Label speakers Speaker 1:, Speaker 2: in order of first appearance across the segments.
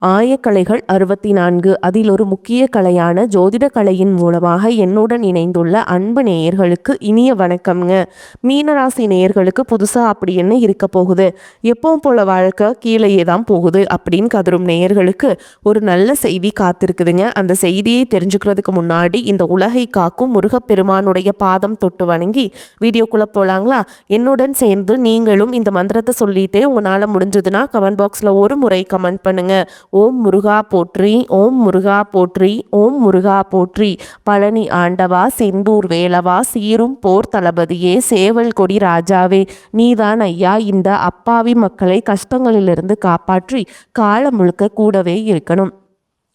Speaker 1: ஆயக்கலைகள் 64 அதில் ஒரு முக்கிய கலையான ஜோதிட கலையின் மூலமாக என்னுடன் இணைந்துள்ள அன்பு நேயர்களுக்கு இனிய வணக்கம்ங்க. மீனராசி நேயர்களுக்கு புதுசா அப்படி என்ன இருக்க போகுது, எப்பவும் போல வாழ்க்கை கீழேயே தான் போகுது அப்படின்னு கதரும் நேயர்களுக்கு ஒரு நல்ல செய்தி காத்திருக்குதுங்க. அந்த செய்தியை தெரிஞ்சுக்கிறதுக்கு முன்னாடி இந்த உலகை காக்கும் முருகப்பெருமானுடைய பாதம் தொட்டு வணங்கி வீடியோக்குள்ள போலாங்களா? என்னுடன் சேர்ந்து நீங்களும் இந்த மந்திரத்தை சொல்லிட்டு உங்களால முடிஞ்சதுன்னா கமெண்ட் பாக்ஸ்ல ஒரு முறை கமெண்ட் பண்ணுங்க. ஓம் முருகா போற்றி, ஓம் முருகா போற்றி, ஓம் முருகா போற்றி. பழனி ஆண்டவா, செந்தூர் வேலவா, சீரும் போர் தளபதியே, சேவல் கொடி ராஜாவே, நீதான் ஐயா இந்த அப்பாவி மக்களை கஷ்டங்களிலிருந்து காப்பாற்றி காலம் முழுக்க கூடவே இருக்கணும்.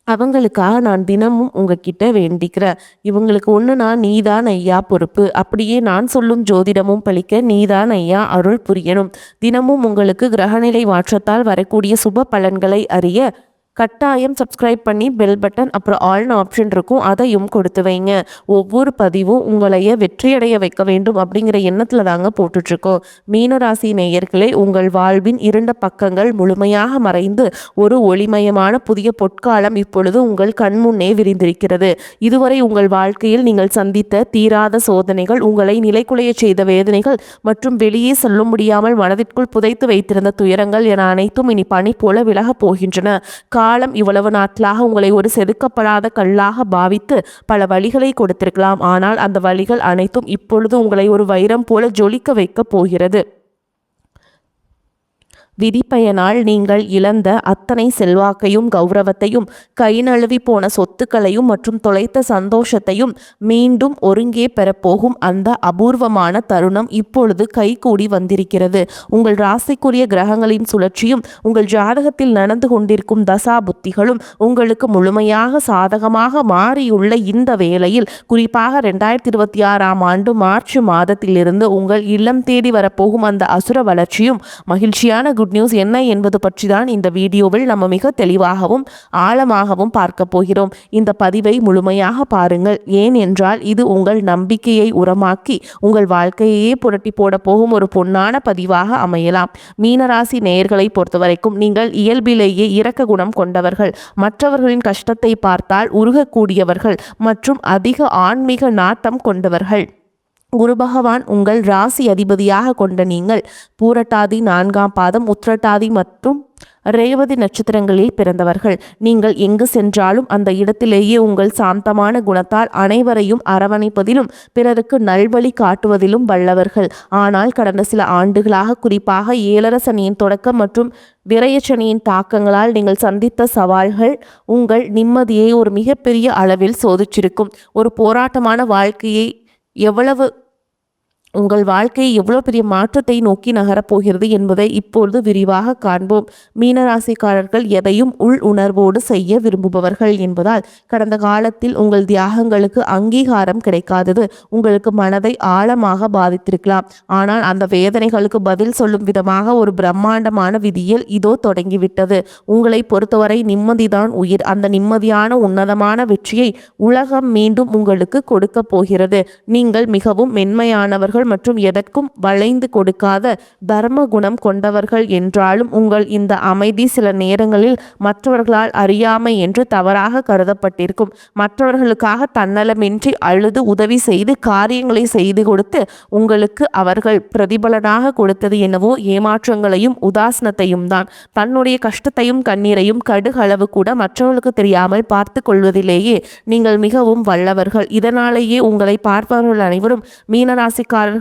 Speaker 1: அவங்களுக்காக நான் தினமும் உங்ககிட்ட வேண்டிக்கிறேன். இவங்களுக்கு ஒன்றுனா நீதான் ஐயா பொறுப்பு. அப்படியே நான் சொல்லும் ஜோதிடமும் பழிக்க நீதான் ஐயா அருள் புரியணும். தினமும் உங்களுக்கு கிரகநிலை மாற்றத்தால் வரக்கூடிய சுப பலன்களை அறிய கட்டாயம் சப்ஸ்கிரைப் பண்ணி பெல் பட்டன் அப்புறம் ஆல்னு ஆப்ஷன் இருக்கும், அதையும் கொடுத்து வைங்க. ஒவ்வொரு பதிவும் உங்களைய வெற்றியடைய வைக்க வேண்டும் அப்படிங்கிற எண்ணத்தில் தாங்க போட்டுட்ருக்கோம். மீனராசி நேயர்களே, உங்கள் வாழ்வின் இருண்ட பக்கங்கள் முழுமையாக மறைந்து ஒரு ஒளிமயமான புதிய பொற்காலம் இப்பொழுது உங்கள் கண்முன்னே விரிந்திருக்கிறது. இதுவரை உங்கள் வாழ்க்கையில் நீங்கள் சந்தித்த தீராத சோதனைகள், உங்களை நிலைக்குலைய செய்த வேதனைகள் மற்றும் வெளியே சொல்ல முடியாமல் மனதிற்குள் புதைத்து வைத்திருந்த துயரங்கள் என அனைத்தும் இனி பனி போல விலகப் போகின்றன. காலம் இவ்வளவு நாட்களாக உங்களை ஒரு செதுக்கப்படாத கல்லாக பாவித்து பல வழிகளை கொடுத்திருக்கலாம். ஆனால் அந்த வழிகள் அனைத்தும் இப்பொழுது உங்களை ஒரு வைரம் போல ஜொலிக்க வைக்க போகிறது. விதிப்பயனால் நீங்கள் இழந்த அத்தனை செல்வாக்கையும் கௌரவத்தையும், கை நழுவி போன சொத்துக்களையும் மற்றும் தொலைத்த சந்தோஷத்தையும் மீண்டும் ஒருங்கே பெறப்போகும் அந்த அபூர்வமான தருணம் இப்பொழுது கைகூடி வந்திருக்கிறது. உங்கள் ராசிக்குரிய கிரகங்களின் சுழற்சியும் உங்கள் ஜாதகத்தில் நடந்து கொண்டிருக்கும் தசா புத்திகளும் உங்களுக்கு முழுமையாக சாதகமாக மாறியுள்ள இந்த வேளையில், குறிப்பாக 2026ஆம் ஆண்டு மார்ச் மாதத்திலிருந்து உங்கள் இல்லம் தேடி வரப்போகும் அந்த அசுர வளர்ச்சியும் மகிழ்ச்சியான குட் நியூஸ் என்ன என்பது பற்றி தான் இந்த வீடியோவில் நம்ம மிக தெளிவாகவும் ஆழமாகவும் பார்க்க போகிறோம். இந்த பதிவை முழுமையாக பாருங்கள். ஏன் என்றால் இது உங்கள் நம்பிக்கையை உரமாக்கி உங்கள் வாழ்க்கையே புரட்டி போட போகும் ஒரு பொன்னான பதிவாக அமையலாம். மீனராசி நேயர்களை பொறுத்தவரைக்கும் நீங்கள் இயல்பிலேயே இரக்க குணம் கொண்டவர்கள், மற்றவர்களின் கஷ்டத்தை பார்த்தால் உருகக்கூடியவர்கள் மற்றும் அதிக ஆன்மீக நாட்டம் கொண்டவர்கள். குரு பகவான் உங்கள் ராசி அதிபதியாக கொண்ட நீங்கள் பூரட்டாதி 4ஆம் பாதம், உத்திரட்டாதி மற்றும் ரேவதி நட்சத்திரங்களில் பிறந்தவர்கள். நீங்கள் எங்கு சென்றாலும் அந்த இடத்திலேயே உங்கள் சாந்தமான குணத்தால் அனைவரையும் அரவணைப்பதிலும் பிறருக்கு நல்வழி காட்டுவதிலும் வல்லவர்கள். ஆனால் கடந்த சில ஆண்டுகளாக, குறிப்பாக 7 சனியின் தொடக்கம் மற்றும் விரயச்சனியின் தாக்கங்களால் நீங்கள் சந்தித்த சவால்கள் உங்கள் நிம்மதியை ஒரு மிகப்பெரிய அளவில் சோதிச்சிருக்கும். ஒரு போராட்டமான வாழ்க்கையை உங்கள் வாழ்க்கை எவ்வளோ பெரிய மாற்றத்தை நோக்கி நகரப்போகிறது என்பதை இப்பொழுது விரிவாக காண்போம். மீனராசிக்காரர்கள் எதையும் உள் உணர்வோடு செய்ய விரும்புபவர்கள் என்பதால் கடந்த காலத்தில் உங்கள் தியாகங்களுக்கு அங்கீகாரம் கிடைக்காதது உங்களுக்கு மனதை ஆழமாக பாதித்திருக்கலாம். ஆனால் அந்த வேதனைகளுக்கு பதில் சொல்லும் விதமாக ஒரு பிரம்மாண்டமான விதியில் இதோ தொடங்கிவிட்டது. உங்களை பொறுத்தவரை நிம்மதிதான் உயிர். அந்த நிம்மதியான உன்னதமான வெற்றியை உலகம் மீண்டும் உங்களுக்கு கொடுக்க போகிறது. நீங்கள் மிகவும் மென்மையானவர்கள் மற்றும் எதற்கும் வளைந்து கொடுக்காத தர்ம குணம் கொண்டவர்கள் என்றாலும் உங்கள் இந்த அமைதி சில நேரங்களில் மற்றவர்களால் அறியாமை என்று தவறாக கருதப்பட்டிருக்கும். மற்றவர்களுக்காக தன்னலமின்றி அழுது உதவி செய்து காரியங்களை செய்து கொடுத்து உங்களுக்கு அவர்கள் பிரதிபலனாக கொடுத்தது என்னவோ ஏமாற்றங்களையும் உதாசனத்தையும் தான். தன்னுடைய கஷ்டத்தையும் கண்ணீரையும் கடுகளவு கூட மற்றவர்களுக்கு தெரியாமல் பார்த்து கொள்வதிலேயே நீங்கள் மிகவும் வல்லவர்கள். இதனாலேயே உங்களை பார்ப்பவர்கள் அனைவரும் மீனராசிக்காரர்களுக்கு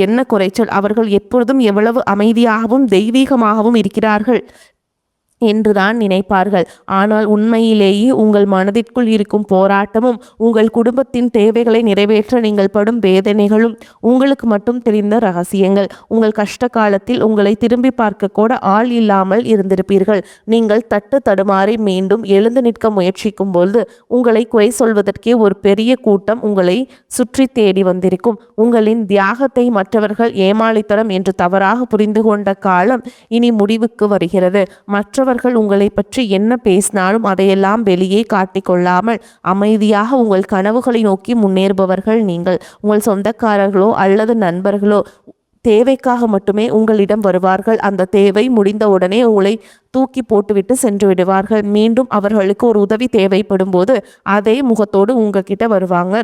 Speaker 1: என்ன குறைச்சல், அவர்கள் எப்பொழுதும் எவ்வளவு அமைதியாகவும் தெய்வீகமாகவும் இருக்கிறார்கள் என்றுதான் நினைப்பார்கள். ஆனால் உண்மையிலேயே உங்கள் மனதிற்குள் இருக்கும் போராட்டமும் உங்கள் குடும்பத்தின் தேவைகளை நிறைவேற்ற நீங்கள் படும் வேதனைகளும் உங்களுக்கு மட்டும் தெரிந்த ரகசியங்கள். உங்கள் கஷ்ட காலத்தில் உங்களை திரும்பி பார்க்க கூட ஆள் இல்லாமல் இருந்திருப்பீர்கள். நீங்கள் தட்டு தடுமாறி மீண்டும் எழுந்து நிற்க முயற்சிக்கும் பொழுது உங்களை குறை சொல்வதற்கே ஒரு பெரிய கூட்டம் உங்களை சுற்றி தேடி வந்திருக்கும். உங்களின் தியாகத்தை மற்றவர்கள் ஏமாளித்தனம் என்று தவறாக புரிந்து கொண்ட காலம் இனி முடிவுக்கு வருகிறது. மற்றவர்கள் உங்களை பற்றி என்ன பேசினாலும் அதையெல்லாம் வெளியே காட்டிக்கொள்ளாமல் அமைதியாக உங்கள் கனவுகளை நோக்கி முன்னேறுபவர்கள் நீங்கள். உங்கள் சொந்தக்காரர்களோ அல்லது நண்பர்களோ தேவைக்காக மட்டுமே உங்களிடம் வருவார்கள். அந்த தேவை முடிந்தவுடனே உங்களை தூக்கி போட்டுவிட்டு சென்று விடுவார்கள். மீண்டும் அவர்களுக்கு ஒரு உதவி தேவைப்படும் போது அதே முகத்தோடு உங்ககிட்ட வருவாங்க.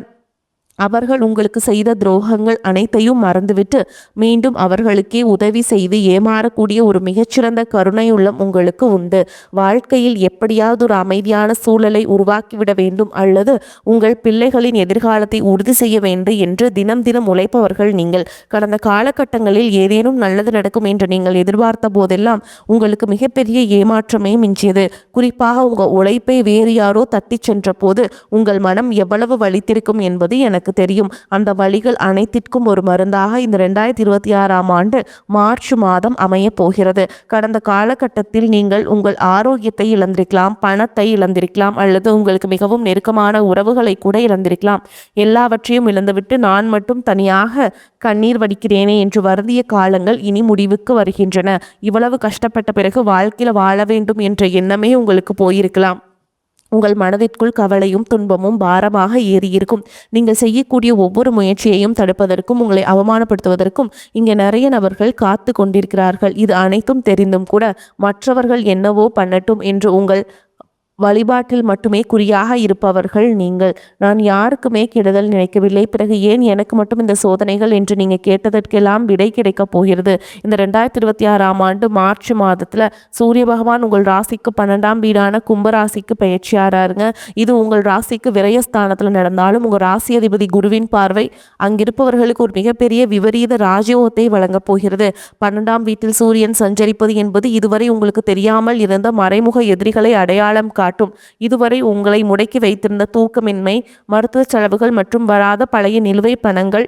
Speaker 1: அவர்கள் உங்களுக்கு செய்த துரோகங்கள் அனைத்தையும் மறந்துவிட்டு மீண்டும் அவர்களுக்கே உதவி செய்து ஏமாறக்கூடிய ஒரு மிகச்சிறந்த கருணை உள்ளம் உங்களுக்கு உண்டு. வாழ்க்கையில் எப்படியாவது ஒரு அமைதியான சூழலை உருவாக்கிவிட வேண்டும் அல்லது உங்கள் பிள்ளைகளின் எதிர்காலத்தை உறுதி செய்ய வேண்டும் என்று தினம் தினம் உழைப்பவர்கள் நீங்கள். கடந்த காலகட்டங்களில் ஏதேனும் நல்லது நடக்கும் என்று நீங்கள் எதிர்பார்த்த போதெல்லாம் உங்களுக்கு மிகப்பெரிய ஏமாற்றமே மிஞ்சியது. குறிப்பாக உங்கள் உழைப்பை வேறு யாரோ தட்டி சென்ற போது உங்கள் மனம் எவ்வளவு வலித்திருக்கும் என்பது எனக்கு தெரியும். அந்த வழிகள் அனைத்திற்கும் ஒரு மருந்தாக இந்த 2026ஆம் ஆண்டு மார்ச் மாதம் அமைய போகிறது. கடந்த காலகட்டத்தில் நீங்கள் உங்கள் ஆரோக்கியத்தை இழந்திருக்கலாம், பணத்தை இழந்திருக்கலாம், அல்லது உங்களுக்கு மிகவும் நெருக்கமான உறவுகளை கூட இழந்திருக்கலாம். எல்லாவற்றையும் இழந்துவிட்டு நான் மட்டும் தனியாக கண்ணீர் வடிக்கிறேனே என்று வருந்திய காலங்கள் இனி முடிவுக்கு வருகின்றன. இவ்வளவு கஷ்டப்பட்ட பிறகு வாழ்க்கையில் வாழ வேண்டும் என்ற எண்ணமே உங்களுக்கு போயிருக்கலாம். உங்கள் மனதிற்குள் கவலையும் துன்பமும் பாரமாக ஏறியிருக்கும். நீங்கள் செய்யக்கூடிய ஒவ்வொரு முயற்சியையும் தடுப்பதற்கும் உங்களை அவமானப்படுத்துவதற்கும் இங்கே நிறைய நபர்கள் காத்து கொண்டிருக்கிறார்கள். இது அனைத்தும் தெரிந்தும் கூட மற்றவர்கள் என்னவோ பண்ணட்டும் என்று உங்கள் வழிபாட்டில் மட்டுமே குறியாக இருப்பவர்கள் நீங்கள். நான் யாருக்குமே கெடுதல் நினைக்கவில்லை, பிறகு ஏன் எனக்கு மட்டும் இந்த சோதனைகள் என்று நீங்கள் கேட்டதற்கெல்லாம் விடை கிடைக்கப் போகிறது. இந்த 2026ஆம் ஆண்டு மார்ச் மாதத்தில் சூரிய பகவான் உங்கள் ராசிக்கு 12ஆம் வீடான கும்பராசிக்கு பயிற்சியாராருங்க. இது உங்கள் ராசிக்கு விரயஸ்தானத்தில் நடந்தாலும் உங்கள் ராசி அதிபதி குருவின் பார்வை அங்கிருப்பவர்களுக்கு ஒரு மிகப்பெரிய விபரீத ராஜயோகத்தை வழங்கப் போகிறது. 12ஆம் வீட்டில் சூரியன் சஞ்சரிப்பது என்பது இதுவரை உங்களுக்கு தெரியாமல் இருந்த மறைமுக எதிரிகளை அடையாளம் காட்டும். இதுவரை உங்களை முடக்கி வைத்திருந்த தூக்கமின்மை, மருத்துவ செலவுகள் மற்றும் வராத பழைய நிலுவை பணங்கள்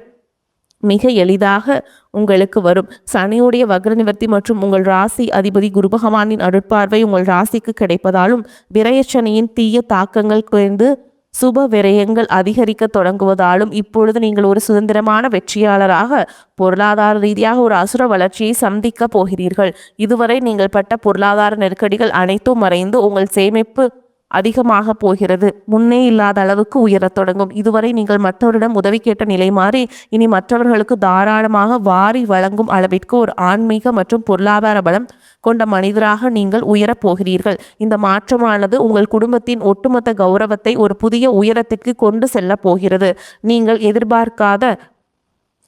Speaker 1: மிக எளிதாக உங்களுக்கு வரும். சனியுடைய வக்ர நிவர்த்தி மற்றும் உங்கள் ராசி அதிபதி குரு பகவானின் அருட்பார்வை உங்கள் ராசிக்கு கிடைப்பதாலும் விரயச்சனியின் தீய தாக்கங்கள் குறைந்து சுப விரயங்கள் அதிகரிக்க தொடங்குவதாலும் இப்பொழுது நீங்கள் ஒரு சுதந்திரமான வெற்றியாளராக பொருளாதார ரீதியாக ஒரு அசுர வளர்ச்சியை சந்திக்க போகிறீர்கள். இதுவரை நீங்கள் பட்ட பொருளாதார நெருக்கடிகள் அனைத்தும் மறைந்து உங்கள் சேமிப்பு அதிகமாக போகிறது. முன்னே இல்லாத அளவுக்கு உயரத் தொடங்கும். இதுவரை நீங்கள் மற்றவரிடம் உதவி கேட்ட நிலை மாறி இனி மற்றவர்களுக்கு தாராளமாக வாரி வழங்கும் அளவிற்கு ஒரு ஆன்மீக மற்றும் பொருளாதார பலம் கொண்ட மனிதராக நீங்கள் உயரப் போகிறீர்கள். இந்த மாற்றமானது உங்கள் குடும்பத்தின் ஒட்டுமொத்த கௌரவத்தை ஒரு புதிய உயரத்திற்கு கொண்டு செல்ல போகிறது. நீங்கள் எதிர்பார்க்காத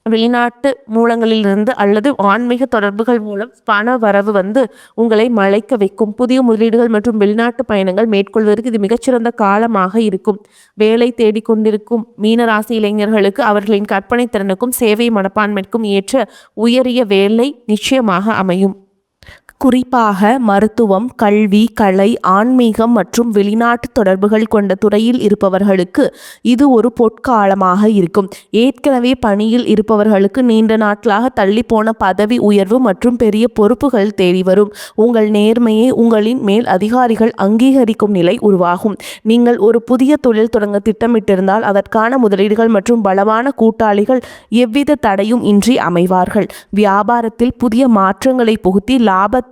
Speaker 1: வெளிநாட்டு மூலங்களிலிருந்து அல்லது ஆன்மீக தொடர்புகள் மூலம் பண வரவு வந்து உங்களை மலைக்க வைக்கும். புதிய முதலீடுகள் மற்றும் வெளிநாட்டு பயணங்கள் மேற்கொள்வதற்கு இது மிகச்சிறந்த காலமாக இருக்கும். வேலை தேடிக்கொண்டிருக்கும் மீனராசி இளைஞர்களுக்கு அவர்களின் கற்பனை திறனுக்கும் சேவை மனப்பான்மைக்கும் ஏற்ற உயரிய வேலை நிச்சயமாக அமையும். குறிப்பாக மருத்துவம், கல்வி, கலை, ஆன்மீகம் மற்றும் வெளிநாட்டு தொடர்புகள் கொண்ட துறையில் இருப்பவர்களுக்கு இது ஒரு பொற்காலமாக இருக்கும். ஏற்கனவே பணியில் இருப்பவர்களுக்கு நீண்ட நாட்களாக தள்ளிப்போன பதவி உயர்வு மற்றும் பெரிய பொறுப்புகள் தேடி வரும். உங்கள் நேர்மையை உங்களின் மேல் அதிகாரிகள் அங்கீகரிக்கும் நிலை உருவாகும். நீங்கள் ஒரு புதிய தொழில் தொடங்க திட்டமிட்டிருந்தால் அதற்கான முதலீடுகள் மற்றும் பலமான கூட்டாளிகள் எவ்வித தடையும் இன்றி அமைவார்கள். வியாபாரத்தில் புதிய மாற்றங்களை புகுத்தி லாபத்தை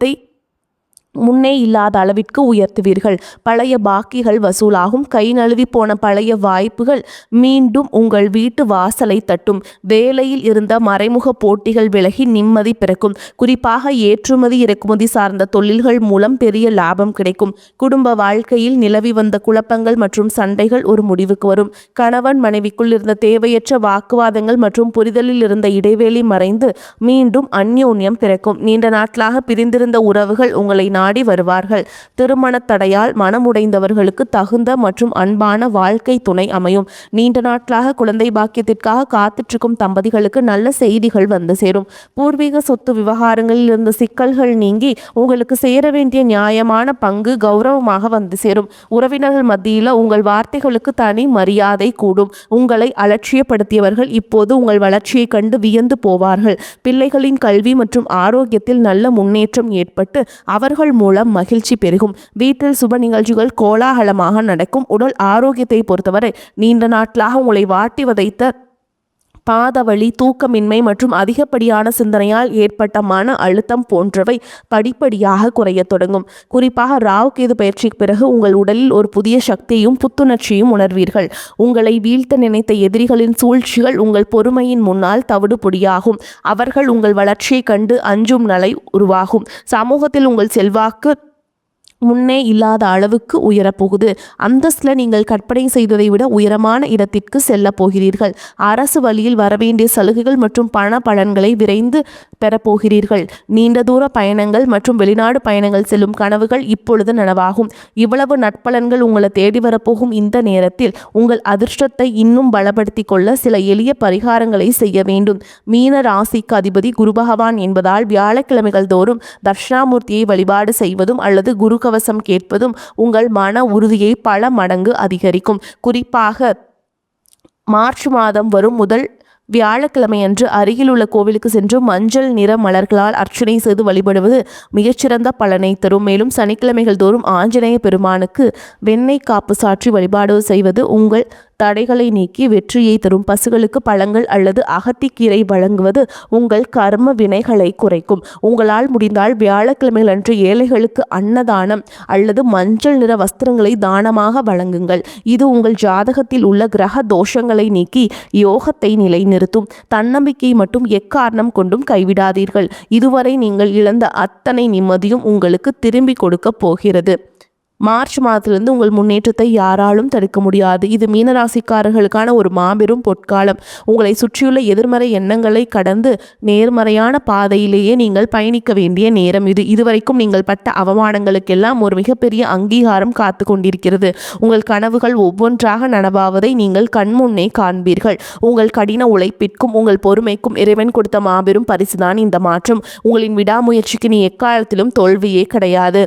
Speaker 1: முன்னே இல்லாத அளவிற்கு உயர்த்துவீர்கள். பழைய பாக்கிகள் வசூலாகும். கை நழுவி போன பழைய வாய்ப்புகள் மீண்டும் உங்கள் வீட்டு வாசலை தட்டும். வேலையில் இருந்த மறைமுக போட்டிகள் விலகி நிம்மதி பிறக்கும். குறிப்பாக ஏற்றுமதி இறக்குமதி சார்ந்த தொழில்கள் மூலம் பெரிய லாபம் கிடைக்கும். குடும்ப வாழ்க்கையில் நிலவி வந்த குழப்பங்கள் மற்றும் சண்டைகள் ஒரு முடிவுக்கு வரும். கணவன் மனைவிக்குள் இருந்த தேவையற்ற வாக்குவாதங்கள் மற்றும் புரிதலில் இருந்த இடைவெளி மறைந்து மீண்டும் அந்யோன்யம் பிறக்கும். நீண்ட நாட்களாக பிரிந்திருந்த உறவுகள் உங்களை நாடி வருவார்கள். திருமண தடையால் மனமுடைந்தவர்களுக்கு தகுந்த மற்றும் அன்பான வாழ்க்கை துணை அமையும். நீண்ட நாட்களாக குழந்தை பாக்கியத்திற்காக காத்துற்றிருக்கும் தம்பதிகளுக்கு நல்ல செய்திகள் வந்து சேரும். பூர்வீக சொத்து விவகாரங்களில் இருந்த சிக்கல்கள் நீங்கி உங்களுக்கு சேர வேண்டிய நியாயமான பங்கு கௌரவமாக வந்து சேரும். உறவினர்கள் மத்தியில் உங்கள் வார்த்தைகளுக்கு தனி மரியாதை கூடும். உங்களை அலட்சியப்படுத்தியவர்கள் இப்போது உங்கள் வளர்ச்சியை கண்டு வியந்து போவார்கள். பிள்ளைகளின் கல்வி மற்றும் ஆரோக்கியத்தில் நல்ல முன்னேற்றம் ஏற்பட்டு அவர்கள் மூலம் மகிழ்ச்சி பெருகும். வீட்டில் சுப நிகழ்ச்சிகள் கோலாகலமாக நடக்கும். உடல் ஆரோக்கியத்தை பொறுத்தவரை நீண்ட நாட்களாக உங்களை வாட்டி வதைத்த பாதவலி, தூக்கமின்மை மற்றும் அதிகப்படியான சிந்தனையால் ஏற்பட்ட மன அழுத்தம் போன்றவை படிப்படியாக குறையத் தொடங்கும். குறிப்பாக ராகு கேது பயிற்சிக்கு பிறகு உங்கள் உடலில் ஒரு புதிய சக்தியையும் புத்துணர்ச்சியும் உணர்வீர்கள். உங்களை வீழ்த்த நினைத்த எதிரிகளின் சூழ்ச்சிகள் உங்கள் பொறுமையின் முன்னால் தவிடுபொடியாகும். அவர்கள் உங்கள் வளர்ச்சியைக் கண்டு அஞ்சும் நிலை உருவாகும். சமூகத்தில் உங்கள் செல்வாக்கு முன்னே இல்லாத அளவுக்கு உயரப்போகுது. அந்தஸ்தில் நீங்கள் கற்பனை செய்ததை விட உயரமான இடத்திற்கு செல்ல போகிறீர்கள். அரசு வழியில் வரவேண்டிய சலுகைகள் மற்றும் பண பலன்களை விரைந்து பெறப்போகிறீர்கள். நீண்ட தூர பயணங்கள் மற்றும் வெளிநாடு பயணங்கள் செல்லும் கனவுகள் இப்பொழுது நனவாகும். இவ்வளவு நட்பலன்கள் உங்களை தேடி வரப்போகும் இந்த நேரத்தில் உங்கள் அதிர்ஷ்டத்தை இன்னும் பலப்படுத்தி கொள்ள சில எளிய பரிகாரங்களை செய்ய வேண்டும். மீன ராசிக்கு அதிபதி குரு பகவான் என்பதால் வியாழக்கிழமைகள் தோறும் தட்சிணாமூர்த்தியை வழிபாடு செய்வதும் அல்லது குரு கவசம் கேட்பதும் உங்கள் மன உறுதியை பல மடங்கு அதிகரிக்கும். குறிப்பாக மார்ச் மாதம் வரும் முதல் வியாழக்கிழமையன்று அருகில் உள்ள கோவிலுக்கு சென்று மஞ்சள் நிற மலர்களால் அர்ச்சனை செய்து வழிபடுவது மிகச்சிறந்த பலனை தரும். மேலும் சனிக்கிழமைகள் தோறும் ஆஞ்சநேய பெருமானுக்கு வெண்ணெய் காப்பு சாற்றி வழிபாடு செய்வது உங்கள் தடைகளை நீக்கி வெற்றியை தரும். பசுகளுக்கு பழங்கள் அல்லது அகத்திக்கீரை வழங்குவது உங்கள் கர்ம வினைகளை குறைக்கும். உங்களால் முடிந்தால் வியாழக்கிழமைகள் அன்று ஏழைகளுக்கு அன்னதானம் அல்லது மஞ்சள் நிற வஸ்திரங்களை தானமாக வழங்குங்கள். இது உங்கள் ஜாதகத்தில் உள்ள கிரக தோஷங்களை நீக்கி யோகத்தை நிலைநிறுத்தும். தன்னம்பிக்கை மட்டும் எக்காரணம் கொண்டும் கைவிடாதீர்கள். இதுவரை நீங்கள் இழந்த அத்தனை நிம்மதியும் உங்களுக்கு திரும்பி கொடுக்க போகிறது. மார்ச் மாதத்திலிருந்து உங்கள் முன்னேற்றத்தை யாராலும் தடுக்க முடியாது. இது மீனராசிக்காரர்களுக்கான ஒரு மாபெரும் பொற்காலம். உங்களை சுற்றியுள்ள எதிர்மறை எண்ணங்களை கடந்து நேர்மறையான பாதையிலேயே நீங்கள் பயணிக்க வேண்டிய நேரம் இது. இதுவரைக்கும் நீங்கள் பட்ட அவமானங்களுக்கெல்லாம் ஒரு மிகப்பெரிய அங்கீகாரம் காத்து கொண்டிருக்கிறது. உங்கள் கனவுகள் ஒவ்வொன்றாக நனவாவதை நீங்கள் கண்முன்னே காண்பீர்கள். உங்கள் கடின உழைப்பிற்கும் உங்கள் பொறுமைக்கும் இறைவன் கொடுத்த மாபெரும் பரிசுதான் இந்த மாற்றம். உங்களின் விடாமுயற்சிக்கு நீ எக்காலத்திலும் தோல்வியே கிடையாது.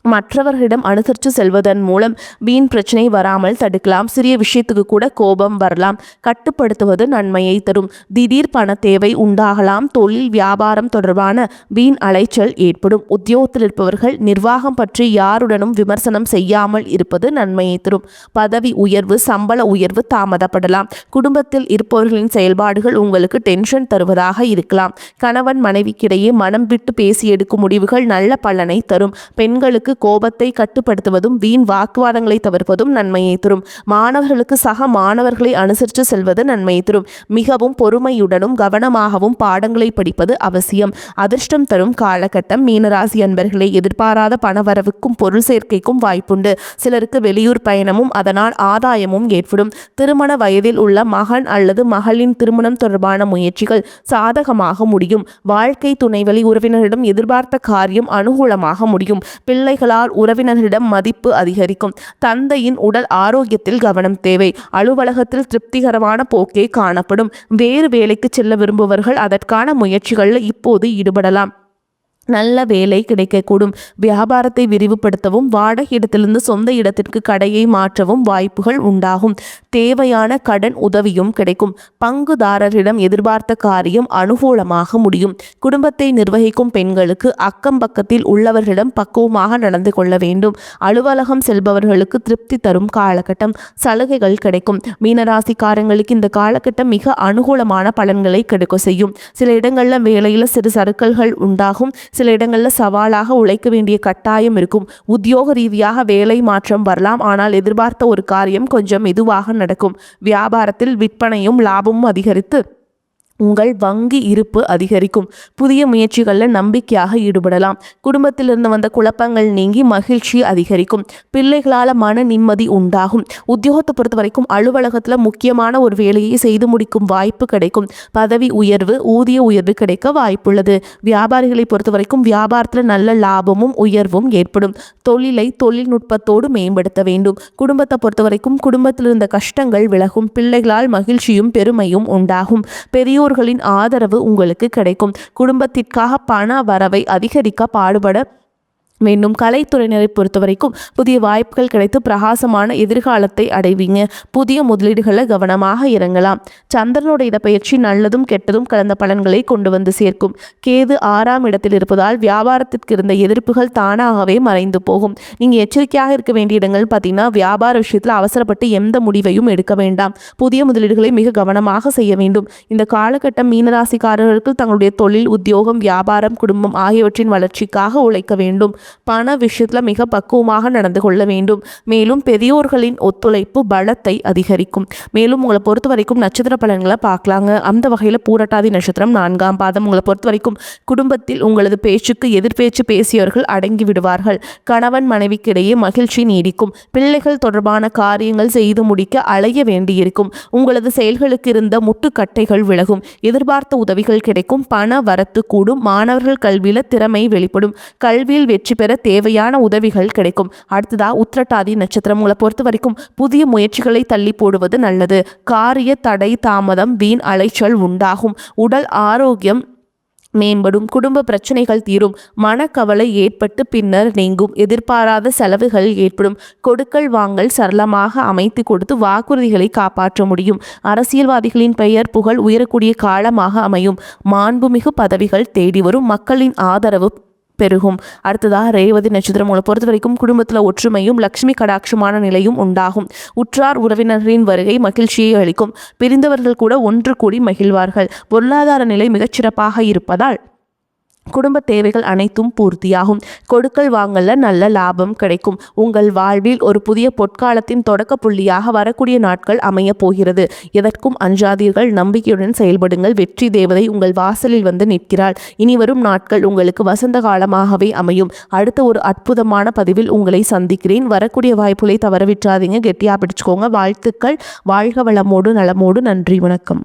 Speaker 1: மற்றவர்களிடம் அனுசரித்து செல்வதன் மூலம் வீண் பிரச்சனை வராமல் தடுக்கலாம். சிறிய விஷயத்துக்கு கூட கோபம் வரலாம். கட்டுப்படுத்துவது நன்மையை தரும். திடீர் பண தேவை உண்டாகலாம். தொழில் வியாபாரம் தொடர்பான வீண் அலைச்சல் ஏற்படும். உத்தியோகத்தில் இருப்பவர்கள் நிர்வாகம் பற்றி யாருடனும் விமர்சனம் செய்யாமல் இருப்பது நன்மையை தரும். பதவி உயர்வு, சம்பள உயர்வு தாமதப்படலாம். குடும்பத்தில் இருப்பவர்களின் செயல்பாடுகள் உங்களுக்கு டென்ஷன் தருவதாக இருக்கலாம். கணவன் மனைவிக்கிடையே மனம் விட்டு பேசி எடுக்கும் முடிவுகள் நல்ல பலனை தரும். பெண்களுக்கு கோபத்தை கட்டுப்படுத்துவதும் வீண் வாக்குவாதங்களை தவிர்ப்பதும் நன்மையை தரும். மாணவர்களுக்கு சக மாணவர்களை அனுசரித்து செல்வது நன்மையை தரும். மிகவும் பொறுமையுடனும் கவனமாகவும் பாடங்களை படிப்பது அவசியம். அதிர்ஷ்டம் தரும் காலகட்டம். மீனராசி அன்பர்களே, எதிர்பாராத பணவரவுக்கும் பொருள் சேர்க்கைக்கும் வாய்ப்புண்டு. சிலருக்கு வெளியூர் பயணமும் அதனால் ஆதாயமும் ஏற்படும். திருமண வயதில் உள்ள மகன் அல்லது மகளின் திருமணம் தொடர்பான முயற்சிகள் சாதகமாக முடியும். வாழ்க்கை துணைவழி உறவினரிடம் எதிர்பார்த்த காரியம் அனுகூலமாக முடியும். பிள்ளைகளால் உறவினர்களிடம் மதிப்பு அதிகரிக்கும். தந்தையின் உடல் ஆரோக்கியத்தில் கவனம் தேவை. அலுவலகத்தில் திருப்திகரமான போக்கே காணப்படும். வேறு வேலைக்கு செல்ல விரும்புபவர்கள் அதற்கான முயற்சிகளில் இப்போது ஈடுபடலாம். நல்ல வேலை கிடைக்கக்கூடும். வியாபாரத்தை விரிவுபடுத்தவும் வாடகை இடத்திலிருந்து சொந்த இடத்திற்கு கடையை மாற்றவும் வாய்ப்புகள் உண்டாகும். தேவையான கடன் உதவியும் கிடைக்கும். பங்குதாரரிடம் எதிர்பார்த்த காரியம் அனுகூலமாக முடியும். குடும்பத்தை நிர்வகிக்கும் பெண்களுக்கு அக்கம் பக்கத்தில் உள்ளவர்களிடம் பக்குவமாக நடந்து கொள்ள வேண்டும். அலுவலகம் செல்பவர்களுக்கு திருப்தி தரும் காலகட்டம். சலுகைகள் கிடைக்கும். மீனராசிக்காரங்களுக்கு இந்த காலகட்டம் மிக அனுகூலமான பலன்களை கிடைக்க செய்யும். சில இடங்களில் வேலையில் சிறு சறுக்கல்கள் உண்டாகும். சில இடங்களில் சவாலாக உழைக்க வேண்டிய கட்டாயம் இருக்கும். உத்தியோக ரீதியாக வேலை மாற்றம் வரலாம். ஆனால் எதிர்பார்த்த ஒரு காரியம் கொஞ்சம் மெதுவாக நடக்கும். வியாபாரத்தில் விற்பனையும் லாபமும் அதிகரித்து உங்கள் வங்கி இருப்பு அதிகரிக்கும். புதிய முயற்சிகளில் நம்பிக்கையாக ஈடுபடலாம். குடும்பத்திலிருந்து வந்த குழப்பங்கள் நீங்கி மகிழ்ச்சி அதிகரிக்கும். பிள்ளைகளால் மன நிம்மதி உண்டாகும். உத்தியோகத்தை பொறுத்த வரைக்கும் அலுவலகத்தில் முக்கியமான ஒரு வேலையை செய்து முடிக்கும் வாய்ப்பு கிடைக்கும். பதவி உயர்வு, ஊதிய உயர்வு கிடைக்க வாய்ப்புள்ளது. வியாபாரிகளை பொறுத்த வரைக்கும் வியாபாரத்தில் நல்ல லாபமும் உயர்வும் ஏற்படும். தொழிலை தொழில்நுட்பத்தோடு மேம்படுத்த வேண்டும். குடும்பத்தை பொறுத்த வரைக்கும் குடும்பத்தில் இருந்த கஷ்டங்கள் விலகும். பிள்ளைகளால் மகிழ்ச்சியும் பெருமையும் உண்டாகும். பெரியோர்களின் ஆதரவு உங்களுக்கு கிடைக்கும். குடும்பத்திற்காக பண வரவை அதிகரிக்க பாடுபட வேண்டும். கலைத்துறையினரை பொறுத்த வரைக்கும் புதிய வாய்ப்புகள் கிடைத்து பிரகாசமான எதிர்காலத்தை அடைவீங்க. புதிய முதலீடுகளை கவனமாக இறங்கலாம். சந்திரனுடைய இந்த பயிற்சி நல்லதும் கெட்டதும் கலந்த பலன்களை கொண்டு வந்து சேர்க்கும். கேது 6ஆம் இடத்தில் இருப்பதால் வியாபாரத்திற்கு இருந்த எதிர்ப்புகள் தானாகவே மறைந்து போகும். நீங்கள் எச்சரிக்கையாக இருக்க வேண்டிய இடங்கள் பார்த்தீங்கன்னா, வியாபார விஷயத்தில் அவசரப்பட்டு எந்த முடிவையும் எடுக்க வேண்டாம். புதிய முதலீடுகளை மிக கவனமாக செய்ய வேண்டும். இந்த காலகட்டம் மீனராசிக்காரர்களுக்கு தங்களுடைய தொழில், உத்தியோகம், வியாபாரம், குடும்பம் ஆகியவற்றின் வளர்ச்சிக்காக உழைக்க வேண்டும். பண விஷயத்தில் மிக பக்குவமாக நடந்து கொள்ள வேண்டும். மேலும் பெரியோர்களின் ஒத்துழைப்பு பலத்தை அதிகரிக்கும். மேலும் உங்களை பொறுத்த வரைக்கும் நட்சத்திர பலன்களை பார்க்கலாங்க. அந்த வகையில் பூரட்டாதி நட்சத்திரம் 4ஆம் பாதம். உங்களை பொறுத்த வரைக்கும் குடும்பத்தில் உங்களது பேச்சுக்கு எதிர்பேச்சு பேசியவர்கள் அடங்கி விடுவார்கள். கணவன் மனைவிக்கிடையே மகிழ்ச்சி நீடிக்கும். பிள்ளைகள் தொடர்பான காரியங்கள் செய்து முடிக்க அலைய வேண்டியிருக்கும். உங்களது செயல்களுக்கு இருந்த முட்டுக்கட்டைகள் விலகும். எதிர்பார்த்த உதவிகள் கிடைக்கும். பண வரத்து கூடும். மாணவர்கள் கல்வியில் திறமை வெளிப்படும். கல்வியில் வெற்றி பெற தேவையான உதவிகள் கிடைக்கும். அடுத்ததா உத்திரட்டாதி நட்சத்திரம். உங்களை பொறுத்த வரைக்கும் புதிய முயற்சிகளை தள்ளி போடுவது நல்லது. காரிய தடை தாமதம், வீண் அலைச்சல் உண்டாகும். உடல் ஆரோக்கியம் மேம்படும். குடும்ப பிரச்சனைகள் தீரும். மனக்கவலை ஏற்பட்டு பின்னர் நீங்கும். எதிர்பாராத செலவுகள் ஏற்படும். கொடுக்கல் வாங்கல் சரளமாக அமைத்து கொடுத்து வாக்குறுதிகளை காப்பாற்ற முடியும். அரசியல்வாதிகளின் பெயர் புகழ் உயரக்கூடிய காலமாக அமையும். மாண்புமிகு பதவிகள் தேடி வரும். மக்களின் ஆதரவு பெருகும். அடுத்ததாக ரேவதி நட்சத்திரம். உங்களை பொறுத்த வரைக்கும் குடும்பத்தில் ஒற்றுமையும் லட்சுமி கடாட்சமான நிலையும் உண்டாகும். உற்றார் உறவினரின் வருகை மகிழ்ச்சியை அளிக்கும். பிரிந்தவர்கள் கூட ஒன்று கூடி மகிழ்வார்கள். பொருளாதார நிலை மிகச்சிறப்பாக இருப்பதால் குடும்ப தேவைகள் அனைத்தும் பூர்த்தியாகும். கொடுக்கல் வாங்கல நல்ல லாபம் கிடைக்கும். உங்கள் வாழ்வில் ஒரு புதிய பொற்காலத்தின் தொடக்க புள்ளியாக வரக்கூடிய நாட்கள் அமைய போகிறது. எதற்கும் அஞ்சாதீர்கள். நம்பிக்கையுடன் செயல்படுங்கள். வெற்றி தேவதை உங்கள் வாசலில் வந்து நிற்கிறாள். இனி வரும் நாட்கள் உங்களுக்கு வசந்த காலமாகவே அமையும். அடுத்த ஒரு அற்புதமான பதிவில் உங்களை சந்திக்கிறேன். வரக்கூடிய வாய்ப்புகளை தவறவிட்டாதீங்க. கெட்டியாக பிடிச்சுக்கோங்க. வாழ்த்துக்கள். வாழ்க வளமோடு நலமோடு. நன்றி, வணக்கம்.